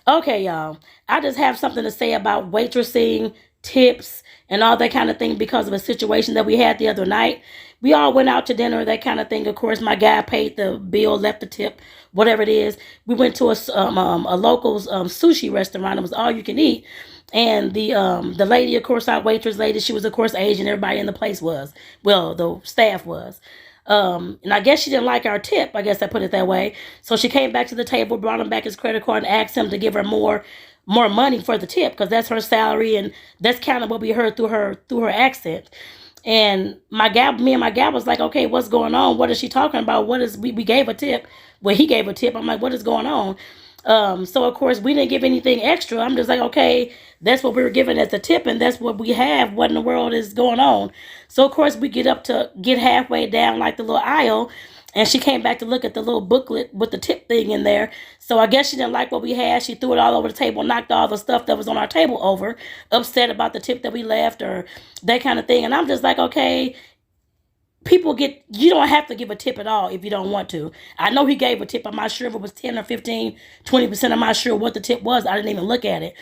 Okay, y'all. I just have something to say about waitressing, tips, and all that kind of thing because of a situation that we had the other night. We all went out to dinner, that kind of thing. Of course, my guy paid the bill, left the tip, whatever it is. We went to a local sushi restaurant. It was all you can eat. And the lady, of course, our waitress lady, she was of course Asian. Everybody in the place was. Well, the staff was. And I guess she didn't like our tip. I guess I put it that way. So she came back to the table, brought him back his credit card, and asked him to give her more money for the tip because that's her salary, and that's kind of what we heard through her accent. And me and my gal was like, okay, what's going on? What is she talking about? What is we gave a tip? Well, he gave a tip. I'm like, what is going on? So of course we didn't give anything extra. I'm just like, okay, that's what we were given as a tip, and that's what we have. What in the world is going on? So of course we get halfway down like the little aisle, and she came back to look at the little booklet with the tip thing in there. So I guess she didn't like what we had. She threw it all over the table, knocked all the stuff that was on our table over, upset about the tip that we left or that kind of thing. And I'm just like, okay, you don't have to give a tip at all if you don't want to. I know he gave a tip. I'm not sure if it was 10 or 15, 20%. I'm not sure what the tip was. I didn't even look at it.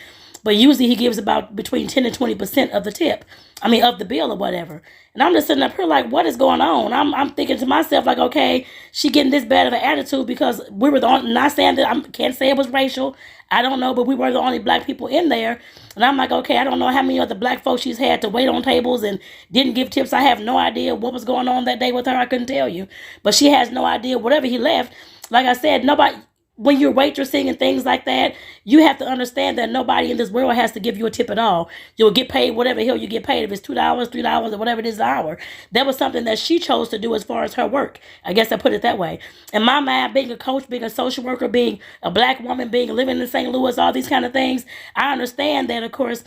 But usually he gives about between 10 and 20% of the tip. I mean, of the bill or whatever. And I'm just sitting up here like, what is going on? I'm thinking to myself like, okay, she getting this bad of an attitude because we were the only, not saying that I can't say it was racial. I don't know, but we were the only black people in there. And I'm like, okay, I don't know how many other black folks she's had to wait on tables and didn't give tips. I have no idea what was going on that day with her. I couldn't tell you. But she has no idea. Whatever he left, like I said, nobody, when you're waitressing and things like that, you have to understand that nobody in this world has to give you a tip at all. You'll get paid whatever hell you get paid. If it's $2, $3, or whatever it is an hour. That was something that she chose to do as far as her work. I guess I put it that way. In my mind, being a coach, being a social worker, being a black woman, living in St. Louis, all these kind of things, I understand that, of course,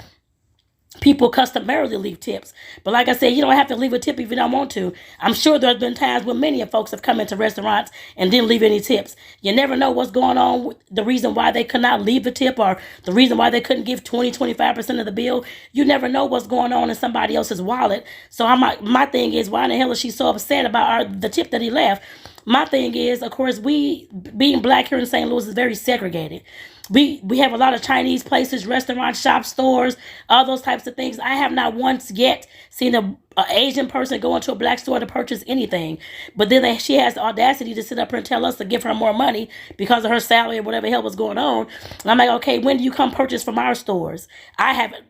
people customarily leave tips. But like I said, you don't have to leave a tip if you don't want to. I'm sure there's been times when many of folks have come into restaurants and didn't leave any tips. You never know what's going on, the reason why they could not leave the tip or the reason why they couldn't give 20, 25% of the bill. You never know what's going on in somebody else's wallet. So my thing is, why in the hell is she so upset about the tip that he left? My thing is, of course, we being black here in St. Louis is very segregated. We have a lot of Chinese places, restaurants, shops, stores, all those types of things. I have not once yet seen a Asian person go into a black store to purchase anything. But then she has the audacity to sit up here and tell us to give her more money because of her salary or whatever the hell was going on. And I'm like, okay, when do you come purchase from our stores? I haven't.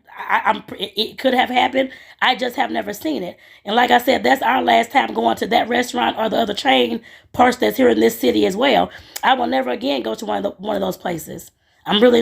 It could have happened. I just have never seen it. And like I said, that's our last time going to that restaurant or the other chain parts that's here in this city as well. I will never again go to one of those places. I'm really